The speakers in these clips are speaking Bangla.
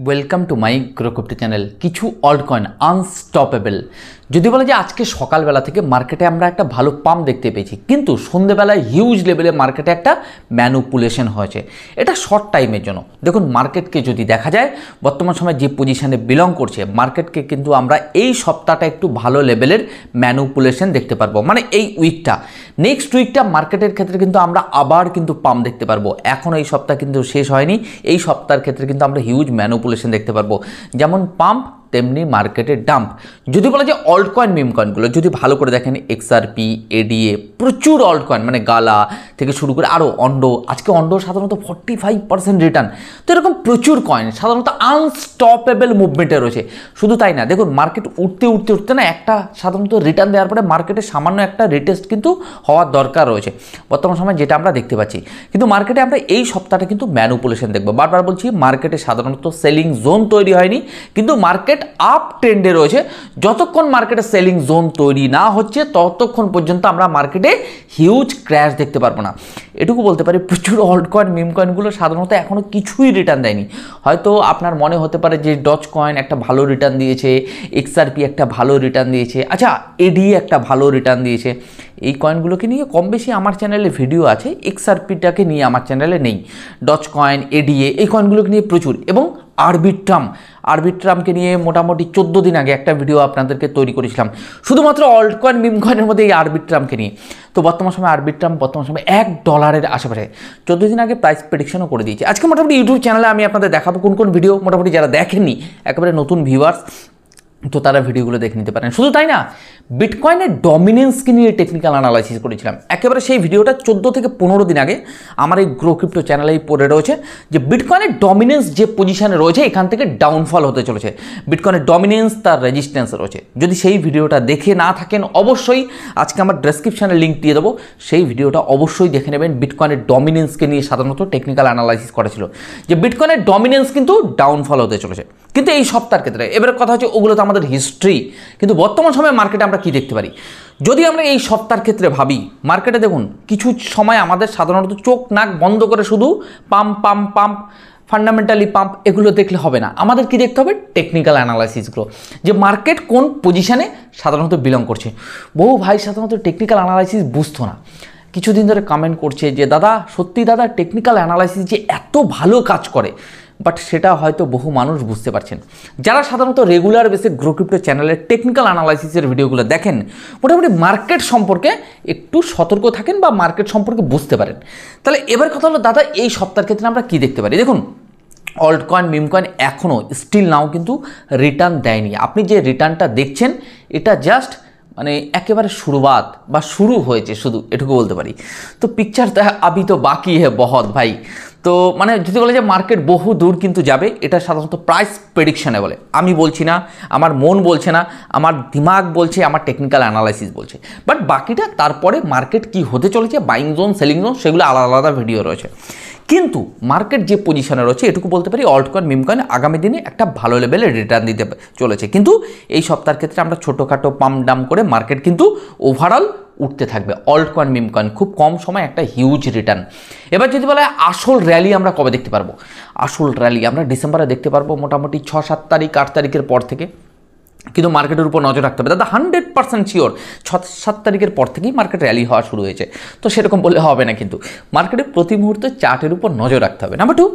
Welcome to my grow crypto channel. কিছু অল্ট কয়েন আনস্টপেবল। যদি বলে যে আজকে সকালবেলা থেকে মার্কেটে আমরা একটা ভালো পাম্প দেখতে পেয়েছি, কিন্তু সন্ধ্যেবেলায় হিউজ লেভেলে মার্কেটে একটা ম্যানুপুলেশন হয়েছে। এটা শর্ট টাইমের জন্য। দেখুন, মার্কেটকে যদি দেখা যায় বর্তমান সময়ে যে পজিশনে বিলং করছে, মার্কেটকে কিন্তু আমরা এই সপ্তাহটা একটু ভালো লেভেলের ম্যানুপুলেশন দেখতে পারবো। মানে এই উইকটা, নেক্সট উইকটা মার্কেটের ক্ষেত্রে কিন্তু আমরা আবার কিন্তু পাম্প দেখতে পারবো। এখন এই সপ্তাহ কিন্তু শেষ হয়নি, এই সপ্তাহের ক্ষেত্রে কিন্তু আমরা হিউজ ম্যানুপুলেশন দেখতে পারবো। যেমন পাম্প তেমনি মার্কেটের ডাম্প। যদি বলা যায় অল্ট কয়েন মিম কয়েনগুলো যদি ভালো করে দেখেন, এক্সআরপি, এডিএ, প্রচুর অল্ট কয়েন, মানে গালা থেকে শুরু করে আরও অন্ডো। আজকে অন্ডো সাধারণত 45% রিটার্ন। তো এরকম প্রচুর কয়েন সাধারণত আনস্টপেবল মুভমেন্টে রয়েছে। শুধু তাই না, দেখুন মার্কেট উঠতে না একটা সাধারণত রিটার্ন দেওয়ার পরে মার্কেটে সামান্য একটা রিটেস্ট কিন্তু হওয়ার দরকার রয়েছে বর্তমান সময়, যেটা আমরা দেখতে পাচ্ছি। কিন্তু মার্কেটে আমরা এই সপ্তাহটা কিন্তু ম্যানুপুলেশন দেখবো। বারবার বলছি, মার্কেটে সাধারণত সেলিং জোন তৈরি হয়নি, কিন্তু মার্কেট আপ ট্রেন্ডে রয়েছে। যতক্ষণ মার্কেটে সেলিং জোন তৈরি না হচ্ছে ততক্ষণ পর্যন্ত আমরা মার্কেটে হিউজ ক্র্যাশ দেখতে পারবো না। এটুকু বলতে পারি, প্রচুর অল্ট কয়েন মিম কয়েনগুলো সাধারণত এখনও কিছুই রিটার্ন দেয়নি। হয়তো আপনার মনে হতে পারে যে ডজ কয়েন একটা ভালো রিটার্ন দিয়েছে, এক্সআরপি একটা ভালো রিটার্ন দিয়েছে, আচ্ছা এডি একটা ভালো রিটার্ন দিয়েছে। এই কয়েনগুলোকে নিয়ে কম বেশি আমার চ্যানেলে ভিডিও আছে, এক্সআরপিটাকে নিয়ে আমার চ্যানেলে নেই। ডজ কয়েন, এডিএ, এই কয়েনগুলোকে নিয়ে প্রচুর, এবং আরবিট্রামকে নিয়ে মোটামুটি 14 দিন আগে একটা ভিডিও আপনাদেরকে তৈরি করেছিলাম শুধুমাত্র অল্ট কয়েন মিম কয়েনের মধ্যে এই আরবিট্রামকে নিয়ে। তো বর্তমান সময় আরবিট্রাম বর্তমান সময় $1 আশেপাশে। 14 দিন আগে প্রাইস প্রেডিকশনও করে দিয়েছি। আজকে মোটামুটি ইউটিউব চ্যানেলে আমি আপনাদের দেখাবো কোন কোন ভিডিও মোটামুটি যারা দেখেননি, একেবারে নতুন ভিউয়ার্স, তো তারা ভিডিওগুলো দেখে নিতে পারেন। শুধু তাই না, বিটকয়েনের ডমিনেন্সকে নিয়ে টেকনিক্যাল অ্যানালাইসিস করেছিলাম। একেবারে সেই ভিডিওটা 14 থেকে 15 দিন আগে আমার এই গ্রো ক্রিপ্টো চ্যানেলেই পড়ে রয়েছে যে বিটকয়েনের ডমিনেন্স যে পজিশনে রয়েছে এখান থেকে ডাউনফল হতে চলেছে। বিটকয়েনের ডমিনেন্স, তার রেজিস্ট্যান্স রয়েছে। যদি সেই ভিডিওটা দেখে না থাকেন, অবশ্যই আজকে আমার ডেসক্রিপশানে লিঙ্ক দিয়ে দেবো, সেই ভিডিওটা অবশ্যই দেখে নেবেন। বিটকয়েনের ডমিনেন্সকে নিয়ে সাধারণত টেকনিক্যাল অ্যানালাইসিস করা ছিল যে বিটকয়েনের ডমিনেন্স কিন্তু ডাউনফল হতে চলেছে। কিন্তু এই সপ্তাহের ক্ষেত্রে এবারে কথা হচ্ছে, ওগুলো তো আমাদের হিস্ট্রি, কিন্তু বর্তমান সময়ে মার্কেটে আমরা কি দেখতে পারি যদি আমরা এই সপ্তাহের ক্ষেত্রে ভাবি। মার্কেটে দেখুন, কিছু সময় আমাদের সাধারণত চোখ নাক বন্ধ করে শুধু পাম্প ফান্ডামেন্টালি পাম্প এগুলো দেখলে হবে না। আমাদের কি দেখতে হবে? টেকনিক্যাল অ্যানালাইসিসগুলো, যে মার্কেট কোন পজিশনে সাধারণত বিলং করছে। বহু ভাই সাধারণত টেকনিক্যাল অ্যানালাইসিস বুঝতো না, কিছুদিন ধরে কমেন্ট করছে যে দাদা সত্যি দাদা টেকনিক্যাল অ্যানালাইসিস যে এত ভালো কাজ করে, বাট সেটা হয়তো বহু মানুষ বুঝতে পারছেন। যারা সাধারণত রেগুলার বেসে গ্রো ক্রিপ্টো চ্যানেলের টেকনিক্যাল অ্যানালাইসিসের ভিডিওগুলো দেখেন, মোটামুটি মার্কেট সম্পর্কে একটু সতর্ক থাকেন বা মার্কেট সম্পর্কে বুঝতে পারেন। তাহলে এবার কথা হলো, দাদা এই সপ্তাহের ক্ষেত্রে আমরা কি দেখতে পারি? দেখুন, অল্ট কয়েন মিম কয়েন এখনও স্টিল নাও কিন্তু রিটার্ন দেয়নি। আপনি যে রিটার্নটা দেখছেন এটা জাস্ট মানে একেবারে শুরুয়াত বা শুরু হয়েছে, শুধু এটুকু বলতে পারি। তো পিকচার আবি তো বাকি হে বহুত ভাই। তো মানে যদি বলে যে মার্কেট বহু দূর কিন্তু যাবে, এটা সাধারণত প্রাইস প্রেডিকশনে বলে। আমি বলছি না, আমার মন বলছে না, আমার দিমাগ বলছে, আমার টেকনিক্যাল অ্যানালাইসিস বলছে। বাট বাকিটা তারপরে মার্কেট কি হতে চলেছে, বাইং জোন, সেলিং জোন, সেগুলো আলাদা আলাদা ভিডিও রয়েছে। কিন্তু মার্কেট যে পজিশনে রয়েছে এটুকু বলতে পারি, অল্ট কয়েন মিম কয়েন আগামী দিনে একটা ভালো লেভেলে রিটার্ন দিতে চলেছে। কিন্তু এই সপ্তাহের ক্ষেত্রে আমরা ছোটোখাটো পাম্প ডাম করে মার্কেট কিন্তু ওভারঅল উঠতে থাকবে। অল্ট কয়েন মিম কয়েন খুব কম সময় একটা হিউজ রিটার্ন। এবার যদি বলা হয় আসল র্যালি আমরা কবে দেখতে পারবো, আসল র্যালি আমরা ডিসেম্বরে দেখতে পারবো, মোটামুটি 6-7 তারিখ 8 তারিখের পর থেকে। কিন্তু মার্কেটের উপর নজর রাখতে হবে দাদা, 100% শিওর 6-7 তারিখের পর থেকেই মার্কেট র্যালি হওয়া শুরু হয়েছে। তো সেরকম বললে হবে না, কিন্তু মার্কেটে প্রতি মুহূর্তে চার্টের উপর নজর রাখতে হবে। নাম্বার 2,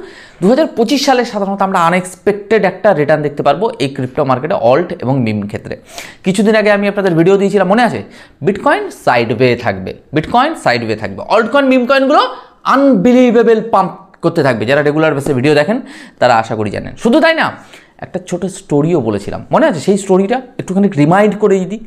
2025 সালে সাধারণত আমরা আনএক্সপেক্টেড একটা রিটার্ন দেখতে পারবো এই ক্রিপ্টো মার্কেটে, অল্ট এবং মিম ক্ষেত্রে। কিছুদিন আগে আমি আপনাদের ভিডিও দিয়েছিলাম, মনে আছে? বিটকয়েন সাইডওয়ে থাকবে, অল্ট কয়েন মিম কয়েনগুলো আনবিলিভেবল পাম্প করতে থাকবে। যারা রেগুলার বেসে ভিডিও দেখেন তারা আশা করি জানেন। শুধু তাই না, একটা ছোট স্টোরিও বলেছিলাম, মনে আছে? সেই স্টোরিটা একটুখানি রিমাইন্ড করে দিই।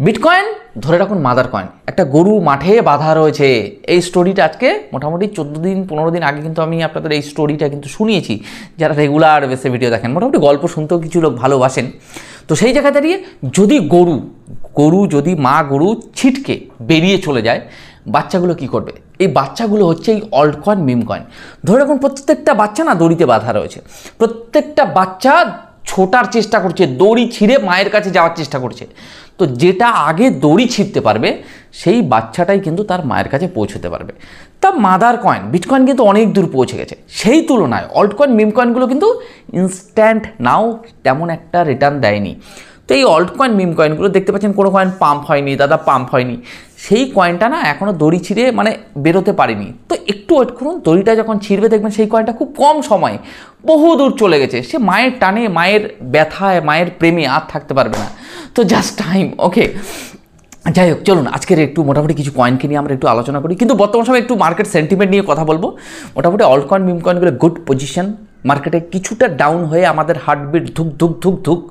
বিটকয়েন ধরে রাখুন মাদার কয়েন, একটা গরু মাঠে বাঁধা রয়েছে। এই স্টোরিটা আজকে মোটামুটি 14-15 দিন আগে কিন্তু আমি আপনাদের এই স্টোরিটা কিন্তু শুনিয়েছি। যারা রেগুলার বেসে ভিডিও দেখেন, মোটামুটি গল্প শুনতেও কিছু লোক ভালোবাসেন। তো সেই জায়গা দাঁড়িয়ে যদি যদি মা গরু ছিটকে বেরিয়ে চলে যায়, বাচ্চাগুলো কি করবে? এই বাচ্চাগুলো হচ্ছে এই অল্ট কয়েন মিম কয়েন। ধরে রাখুন প্রত্যেকটা বাচ্চা না দড়িতে বাঁধা রয়েছে, প্রত্যেকটা বাচ্চা ছোটার চেষ্টা করছে, দড়ি ছিঁড়ে মায়ের কাছে যাওয়ার চেষ্টা করছে। তো যেটা আগে দড়ি ছিঁড়তে পারবে সেই বাচ্চাটাই কিন্তু তার মায়ের কাছে পৌঁছতে পারবে। তা মাদার কয়েন বিটকয়েন কিন্তু অনেক দূর পৌঁছে গেছে, সেই তুলনায় অল্ট কয়েন মিম কয়েনগুলো কিন্তু ইনস্ট্যান্ট নাও তেমন একটা রিটার্ন দেয়নি। তো এই অল্ট কয়েন মিম কয়েনগুলো দেখতে পাচ্ছেন কোনো কয়েন পাম্প হয়নি দাদা, পাম্প হয়নি, সেই কয়েনটা না এখনও দড়ি ছিঁড়ে মানে বেরোতে পারেনি। তো একটু ওয়েট করুন, দড়িটা যখন ছিঁড়বে দেখবেন সেই কয়েনটা খুব কম সময়ে বহু দূর চলে গেছে, সে মায়ের টানে মায়ের ব্যথায় মায়ের প্রেমে আর থাকতে পারবে না। তো জাস্ট টাইম। ওকে, যাই হোক চলুন আজকের একটু মোটামুটি কিছু কয়েনকে নিয়ে আমরা একটু আলোচনা করি, কিন্তু বর্তমান সময় একটু মার্কেট সেন্টিমেন্ট নিয়ে কথা বলবো। মোটামুটি অল্ট কয়েন মিম কয়েনগুলো গুড পজিশন, মার্কেটে কিছুটা ডাউন হয়ে আমাদের হার্টবিট ধুক ধুক ধুক ধুক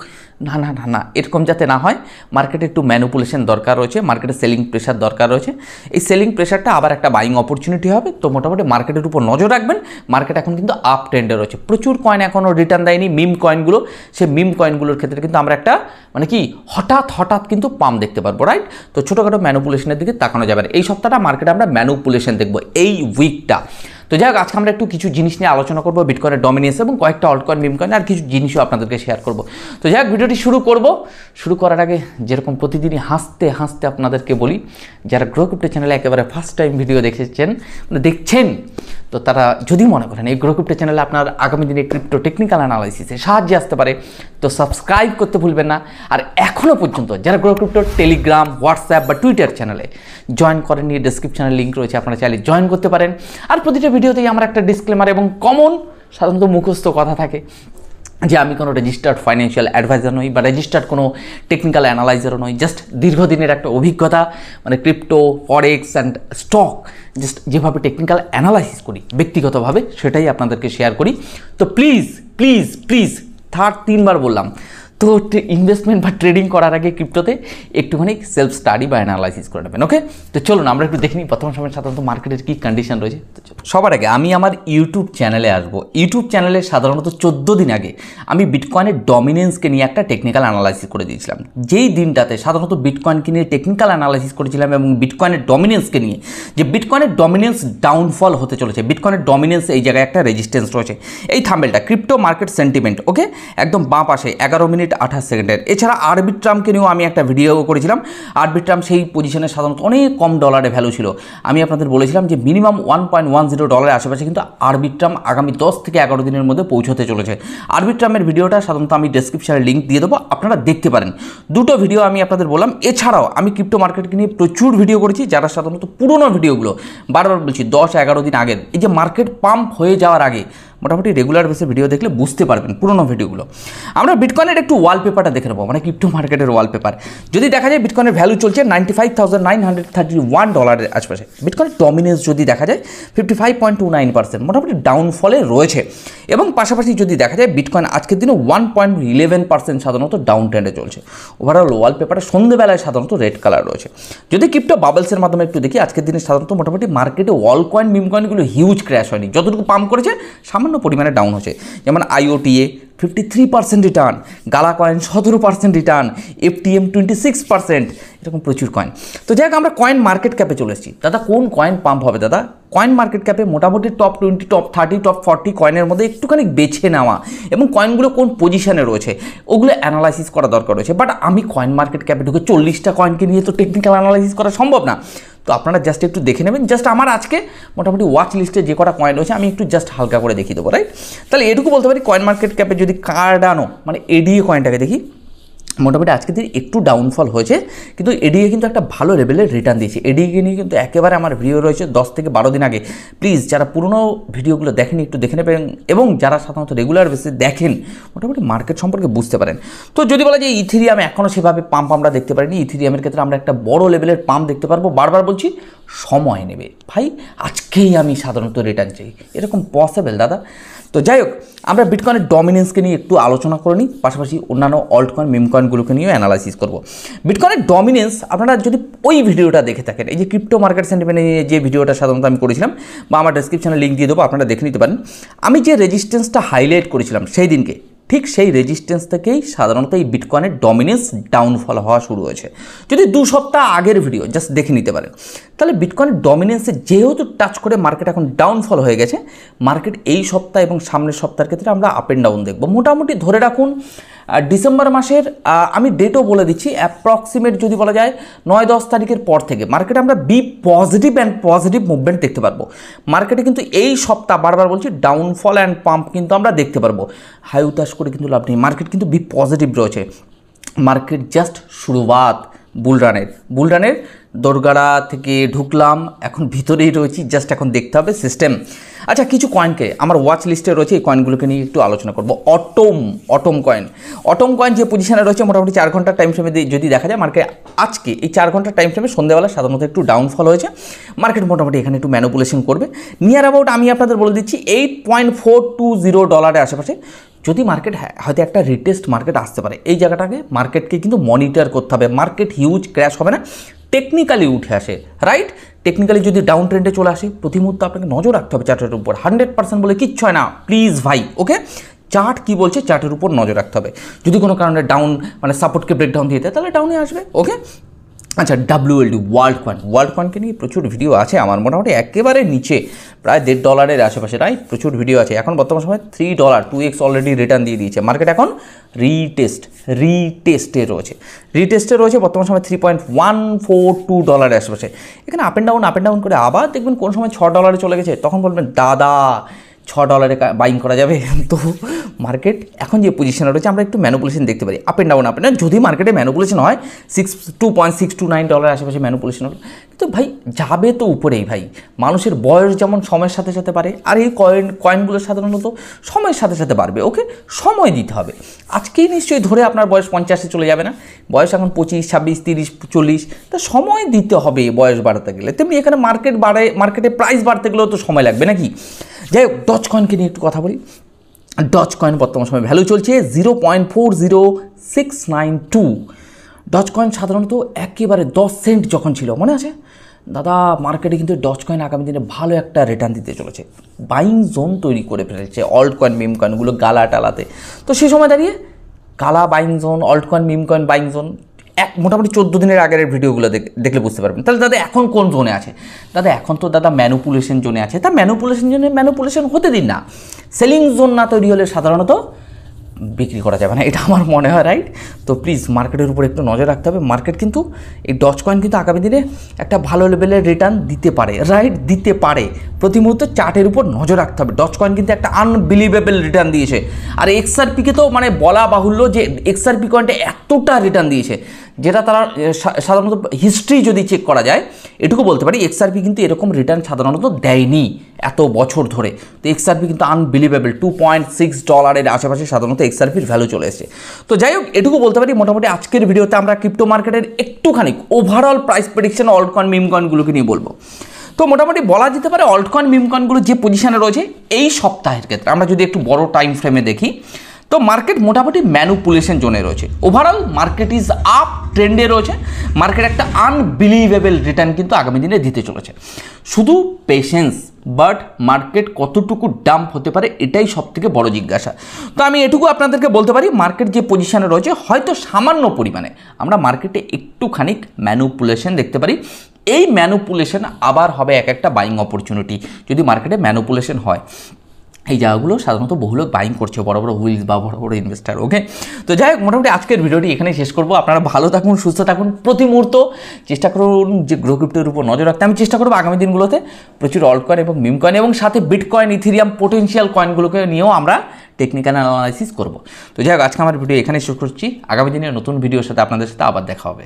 না না না না এরকম যাতে না হয়, মার্কেটে একটু ম্যানুপুলেশন দরকার রয়েছে, মার্কেটে সেলিং প্রেশার দরকার রয়েছে। এই সেলিং প্রেশারটা আবার একটা বাইং অপরচুনিটি হবে। তো মোটামুটি মার্কেটের উপর নজর রাখবেন। মার্কেট এখন কিন্তু আপ ট্রেন্ডে রয়েছে, প্রচুর কয়েন এখনও রিটার্ন দেয়নি মিম কয়েনগুলো। সেই মিম কয়েনগুলোর ক্ষেত্রে কিন্তু আমরা একটা মানে কি হঠাৎ কিন্তু পাম্প দেখতে পারবো, রাইট? তো ছোটোখাটো ম্যানুপুলেশনের দিকে তাকানো যাবে না। এই সপ্তাহটা মার্কেটে আমরা ম্যানুপুলেশন দেখবো, এই উইকটা। তো যাই হোক আজকে আমরা একটু কিছু জিনিস নিয়ে আলোচনা করবো, বিটকয়েনের ডমিনেন্স এবং কয়েকটা অল্ট কয়েন মিম কয়েন আর কিছু জিনিসও আপনাদেরকে শেয়ার করবো। তো যাই হোক ভিডিওটি শুরু করার আগে যেরকম প্রতিদিনই হাসতে হাসতে আপনাদেরকে বলি, যারা গ্রো ক্রিপ্টো চ্যানেলে একেবারে ফার্স্ট টাইম ভিডিও দেখছেন, তো তারা যদি মনে করেন এই গ্রো ক্রিপ্টো চ্যানেলে আপনার আগামী দিনে ক্রিপ্টো টেকনিক্যাল অ্যানালাইসিসে সাহায্যে আসতে পারে, তো সাবস্ক্রাইব করতে ভুলবেন না। আর এখনও পর্যন্ত যারা গ্রো ক্রিপ্টোর টেলিগ্রাম, হোয়াটসঅ্যাপ বা টুইটার চ্যানেলে জয়েন করেননি, ডেসক্রিপশনে লিঙ্ক রয়েছে, আপনারা চাইলে জয়েন করতে পারেন। আর প্রতিটা ভিডিওতেই আমার একটা ডিসক্লেমার এবং কমন সাধারণত মুখস্থ কথা থাকে যে আমি কোনো রেজিস্টার্ড ফাইন্যান্সিয়াল অ্যাডভাইজার নই বা রেজিস্টার্ড কোনো টেকনিক্যাল অ্যানালাইজারও নই, জাস্ট দীর্ঘদিনের একটা অভিজ্ঞতা, মানে crypto, forex and stock just যেভাবে টেকনিক্যাল অ্যানালাইসিস করি ব্যক্তিগতভাবে সেটাই আপনাদেরকে শেয়ার করি। তো প্লিজ প্লিজ প্লিজ তিনবার বললাম, তো ইনভেস্টমেন্ট বা ট্রেডিং করার আগে ক্রিপ্টোতে একটুখানি সেলফ স্টাডি বা অ্যানালাইসিস করে নেবেন। ওকে, তো চলুন আমরা একটু দেখে নিই বর্তমান সময় সাধারণত মার্কেটের কী কন্ডিশন রয়েছে। তো সবার আগে আমি আমার ইউটিউব চ্যানেলে আসবো। ইউটিউব চ্যানেলে সাধারণত 14 দিন আগে আমি বিটকয়েনের ডমিনেন্সকে নিয়ে একটা টেকনিক্যাল অ্যানালাইসিস করে দিয়েছিলাম। যেই দিনটাতে সাধারণত বিটকয়েনকে নিয়ে টেকনিক্যাল অ্যানালাইসিস করেছিলাম এবং বিটকয়েনের ডমিনেন্সকে নিয়ে, যে বিটকয়েনের ডমিনেন্স ডাউনফল হতে চলেছে, বিটকয়েনের ডমিনেন্স এই জায়গায় একটা রেজিস্ট্যান্স রয়েছে। এই থাম্বেলটা ক্রিপ্টো মার্কেট সেন্টিমেন্ট, ওকে, একদম বাঁ পাশে 11 মিনিট 28 সেকেন্ডের। এছাড়া আরবিট্রামকে নিয়েও আমি একটা ভিডিও করেছিলাম। আরবিট্রাম সেই পজিশনে সাধারণত অনেক কম ডলারে ভ্যালু ছিল। আমি আপনাদের বলেছিলাম যে মিনিমাম $1.10 আশেপাশে কিন্তু আরবিট্রাম আগামী 10 থেকে 11 দিনের মধ্যে পৌঁছতে চলেছে। আরবিট্রামের ভিডিওটা সাধারণত আমি ডেসক্রিপশনে লিঙ্ক দিয়ে দেবো, আপনারা দেখতে পারেন। দুটো ভিডিও আমি আপনাদের বললাম। এছাড়াও আমি ক্রিপ্টো মার্কেটকে নিয়ে প্রচুর ভিডিও করেছি, যারা সাধারণত পুরোনো ভিডিওগুলো, বারবার বলছি 10-11 দিন আগের, এই যে মার্কেট পাম্প হয়ে যাওয়ার আগে মোটামুটি রেগুলার বেসে ভিডিও দেখলে বুঝতে পারবেন পুরোনো ভিডিওগুলো। আমরা বিটকয়েনের একটু ওয়ালপেপারটা দেখে নেবো, মানে ক্রিপ্টো মার্কেটের ওয়ালপেপার। যদি দেখা যায় বিটকয়েনের ভ্যালু চলছে $95,931 আশপাশে। বিটকয়েনের ডমিনেন্স যদি দেখা যায় 55.29%, মোটামুটি ডাউনফলে রয়েছে। এবং পাশাপাশি যদি দেখা যায় বিটকয়েন আজকের দিনে 1.11% সাধারণত ডাউন ট্রেন্ডে চলছে। ওভারঅল ওয়ালপেপারে সন্ধ্যেবেলায় সাধারণত রেড কালার রয়েছে। যদি ক্রিপ্টো বাবলসের মাধ্যমে একটু দেখি, আজকের দিনে সাধারণত মোটামুটি মার্কেটে অল কয়েন মিম কয়েনগুলো হিউজ ক্র্যাশ হয়নি, যতটুকু পাম্প করেছে সামান্য পরিমাণে ডাউন হচ্ছে। যেমন IOTA 53% রিটার্ন, গালা কয়েন 17% রিটার্ন, FTM 26%, এরকম প্রচুর কয়েন। তো যাই হোক আমরা কয়েন মার্কেট ক্যাপে চলে এসেছি। দাদা কোন কয়েন পাম্প হবে? দাদা কয়েন মার্কেট ক্যাপে মোটামুটি টপ 20, টপ 30, টপ 40 কয়েনের মধ্যে একটুখানি বেছে নেওয়া এবং কয়েনগুলো কোন পজিশনে রয়েছে ওগুলো অ্যানালাইসিস করা দরকার রয়েছে। বাট আমি কয়েন মার্কেট ক্যাপে ঢুকে 40টা কয়েনকে নিয়ে তো টেকনিক্যাল অ্যানালাইসিস করা সম্ভব না। তো আপনারা জাস্ট একটু দেখে নেবেন। জাস্ট আমার আজকে মোটামুটি ওয়াচ লিস্টে যে কটা কয়েন রয়েছে আমি একটু জাস্ট হালকা করে দেখিয়ে দেবো, রাইট? তাহলে এটুকু বলতে পারি কয়েন মার্কেট ক্যাপে যদি কার্ডানো মানে ADA কয়েনটাকে দেখি, মোটামুটি আজকে দিন একটু ডাউনফল হয়েছে, কিন্তু এডিএ কিন্তু একটা ভালো লেভেলের রিটার্ন দিয়েছে। এডিএকে নিয়ে কিন্তু একেবারে আমার ভিডিও রয়েছে 10 থেকে 12 দিন আগে। প্লিজ যারা পুরনো ভিডিওগুলো দেখেনি একটু দেখে নেবেন, এবং যারা সাধারণত রেগুলার বেসিসে দেখেন মোটামুটি মার্কেট সম্পর্কে বুঝতে পারেন। তো যদি বলা যায় ইথেরিয়াম এখনও সেভাবে পাম্প আমরা দেখতে পারিনি, ইথেরিয়ামের ক্ষেত্রে আমরা একটা বড় লেভেলের পাম্প দেখতে পারবো। বারবার বলছি সময় নেবে ভাই, আজকেই আমি সাধারণত রিটার্ন চাই, এরকম পসিবল দাদা? তো যাই হোক আমরা বিটকয়েনের ডমিনেন্সকে নিয়ে একটু আলোচনা করে নিই, পাশাপাশি অন্যান্য অল্ট কয়েন মিম কয়েনগুলোকে নিয়েও অ্যানালাইসিস করব। বিটকয়েনের ডমিনেন্স আপনারা যদি ওই ভিডিওটা দেখে থাকেন, এই যে ক্রিপ্টো মার্কেট সেন্টিমেন্ট নিয়ে যে ভিডিওটা সাধারণত আমি করেছিলাম, বা আমার ডেসক্রিপশনে লিঙ্ক দিয়ে দেবো, আপনারা দেখে নিতে পারেন। আমি যে রেজিস্ট্যান্সটা হাইলাইট করেছিলাম সেই দিনকে, ঠিক সেই রেজিস্ট্যান্স থেকেই সাধারণত এই বিটকয়েনের ডমিনেন্স ডাউনফল হওয়া শুরু হয়েছে। যদি 2 সপ্তাহ আগের ভিডিও জাস্ট দেখে নিতে পারেন, তাহলে বিটকয়েনের ডমিনেন্সে যেহেতু টাচ করে মার্কেট এখন ডাউনফল হয়ে গেছে, মার্কেট এই সপ্তাহ এবং সামনের সপ্তাহের ক্ষেত্রে আমরা আপ অ্যান্ড ডাউন দেখব। মোটামুটি ধরে রাখুন ডিসেম্বর মাসের আমি ডেটও বলে দিচ্ছি, অ্যাপ্রক্সিমেট যদি বলা যায় 9-10 তারিখের পর থেকে মার্কেটে আমরা be positive and positive movement দেখতে পারবো। মার্কেটে কিন্তু এই সপ্তাহ বারবার বলছি ডাউনফল অ্যান্ড পাম্প কিন্তু আমরা দেখতে পারবো। হাই উতাস করে কিন্তু লাভ নেই, মার্কেট কিন্তু বি পজিটিভ রয়েছে। মার্কেট জাস্ট শুরুয়াত বুলরানের দোরগাড়া থেকে ঢুকলাম, এখন ভিতরেই রয়েছি, জাস্ট এখন দেখতে হবে সিস্টেম। আচ্ছা, কিছু কয়েনকে আমার ওয়াচ লিস্টে রয়েছে, এই কয়েনগুলোকে নিয়ে একটু আলোচনা করবো। অটম কয়েন যে পজিশনে রয়েছে মোটামুটি 4 ঘন্টার টাইম ফ্রেমে যদি দেখা যায় মার্কেট আজকে এই 4 ঘন্টার টাইম ফ্রেমে সন্ধ্যেবেলা সাধারণত একটু ডাউনফল হয়েছে, মার্কেট মোটামুটি এখানে একটু ম্যানিপুলেশন করবে। নিয়ার অ্যাবাউট আমি আপনাদের বলে দিচ্ছি $8.420 আশেপাশে যদি মার্কেট হয়তো একটা রিটেস্ট মার্কেট আসতে পারে। এই জায়গাটাকে মার্কেটকে কিন্তু মনিটর করতে হবে, মার্কেট হিউজ ক্র্যাশ হবে না, টেকনিক্যালি উঠে আসে, রাইট? টেকনিক্যালি যদি ডাউন ট্রেন্ডে চলে আসে প্রতি মুহূর্তে আপনাকে নজর রাখতে হবে চার্টের উপর। 100% বলে কিচ্ছু হয় না প্লিজ ভাই, ওকে? চার্ট কী বলছে চার্টের উপর নজর রাখতে হবে। যদি কোনো কারণে ডাউন মানে সাপোর্টকে ব্রেকডাউন দিয়ে দেয় তাহলে ডাউনে আসবে, ওকে? আচ্ছা, WLD ওয়ার্ল্ড কয়েনকে নিয়ে প্রচুর ভিডিও আছে আমার, মোটামুটি একেবারে নিচে প্রায় $1.5 আশেপাশে, রাইট? প্রচুর ভিডিও আছে। এখন বর্তমান সময় $3 2x অলরেডি রিটার্ন দিয়ে দিয়েছে। মার্কেট এখন রিটেস্টে রয়েছে বর্তমান সময় $3.142 আশেপাশে। এখানে আপ অ্যান্ড ডাউন করে আবার দেখবেন কোন সময় $6 চলে গেছে, তখন বলবেন দাদা $6 বাইং করা যাবে। তো মার্কেট এখন যে পজিশনে রয়েছে আমরা একটু ম্যানিপুলেশন দেখতে পারি, আপ অ্যান্ড ডাউন। যদি মার্কেটে ম্যানিপুলেশন হয় $2.629 আশেপাশে ম্যানিপুলেশন হলো, কিন্তু ভাই যাবে তো উপরেই ভাই। মানুষের বয়স যেমন সময়ের সাথে সাথে বাড়ে, আর এই কয়েনগুলো সাধারণত সময়ের সাথে সাথে বাড়বে, ওকে? সময় দিতে হবে। আজকেই নিশ্চয়ই ধরে আপনার বয়স 50-এ চলে যাবে না, বয়স এখন 25, 26, 30, 40, তা সময় দিতে হবে বয়স বাড়াতে গেলে। তেমনি এখানে মার্কেটে প্রাইস বাড়তে গেলেও তো সময় লাগবে নাকি? যাই হোক, ডজ কয়েনকে নিয়ে একটু কথা বলি। ডজ কয়েন বর্তমান সময় ভ্যালু চলছে 0.40692। ডজ কয়েন সাধারণত একেবারে 10 সেন্ট যখন ছিল, মনে আছে দাদা? মার্কেটে কিন্তু ডজ কয়েন আগামী দিনে ভালো একটা রিটার্ন দিতে চলেছে, বাইং জোন তৈরি করে ফেলেছে অল্ট কয়েন মিম কয়েনগুলো গালা টালাতে। তো সেই সময় দাঁড়িয়ে Gala buying zone, alt coin meme coin buying zone, মোটামুটি 14 দিনের আগের ভিডিওগুলো দেখলে বুঝতে পারবেন। তাহলে দাদা এখন কোন জোনে আছে? দাদা এখন তো দাদা ম্যানিপুলেশন জোনে আছে। তা ম্যানিপুলেশন হতে দিন না। সেলিং জোন না তৈরি হলে সাধারণত বিক্রি করা যাবে না, এটা আমার মনে হয়, রাইট? তো প্লিজ মার্কেটের উপর একটু নজর রাখতে হবে। মার্কেট কিন্তু এই ডজ কয়েন কিন্তু আগামী দিনে একটা ভালো লেভেলের রিটার্ন দিতে পারে, রাইট? দিতে পারে। প্রতি মুহূর্তে চার্টের উপর নজর রাখতে হবে। ডজ কয়েন কিন্তু একটা আনবিলিভেবল রিটার্ন দিয়েছে, আর XRPকে তো মানে বলা বাহুল্য যে XRP কয়েনটা এতটা রিটার্ন দিয়েছে যেটা তারা সাধারণত হিস্ট্রি যদি চেক করা যায় এটুকু বলতে পারি XRP কিন্তু এরকম রিটার্ন সাধারণত দেয়নি এত বছর ধরে। তো XRP কিন্তু আনবিলিভেবল, $2.6 আশেপাশে সাধারণত XRPর ভ্যালু চলে এসেছে। তো যাই হোক, এটুকু বলতে পারি মোটামুটি আজকের ভিডিওতে আমরা ক্রিপ্টো মার্কেটের একটুখানি overall price prediction alt coin meme কয়েনগুলোকে নিয়ে বলবো। তো মোটামুটি বলা যেতে পারে অল্ট কয়েন মিম কয়েনগুলো যে পজিশনে রয়েছে এই সপ্তাহের ক্ষেত্রে আমরা যদি একটু বড় টাইম ফ্রেমে দেখি, তো মার্কেট মোটামুটি ম্যানিপুলেশন জোনে রয়েছে। ওভারঅল মার্কেট ইজ আপ ট্রেন্ডে রয়েছে। মার্কেট একটা আনবিলিভেবল রিটার্ন কিন্তু আগামী দিনে দিতে চলেছে। শুধু পেশেন্স, বাট মার্কেট কতটুকু ডাম্প হতে পারে এটাই সবথেকে বড় জিজ্ঞাসা। তো আমি এটুকু আপনাদেরকে বলতে পারি, মার্কেট যে পজিশনে রয়েছে হয়তো সামান্য পরিমাণে আমরা মার্কেটে একটুখানি ম্যানিপুলেশন দেখতে পারি। এই ম্যানিপুলেশন আবার হবে একটা বাইং অপরচুনিটি যদি মার্কেটে ম্যানিপুলেশন হয়। এই জায়গাগুলো সাধারণত বহু লোক বাইং করছে, বড় বড় হুইলস বা বড় বড় ইনভেস্টার, ওকে? তো যাই হোক, মোটামুটি আজকের ভিডিওটি এখানেই শেষ করবো। আপনারা ভালো থাকুন, সুস্থ থাকুন, প্রতি মুহূর্ত চেষ্টা করুন যে গ্রো ক্রিপ্টোর উপর নজর রাখতে। আমি চেষ্টা করবো আগামী দিনগুলোতে প্রচুর অল্ট কয়েন এবং মিম কয়েন এবং সাথে বিটকয়েন, ইথেরিয়াম, পোটেনশিয়াল কয়েনগুলোকে নিয়েও আমরা টেকনিক্যাল অ্যানালাইসিস করবো। তো যাই হোক, আজকে আমার ভিডিও এখানেই শেষ করছি। আগামী দিনে নতুন ভিডিওর সাথে আপনাদের সাথে আবার দেখা হবে।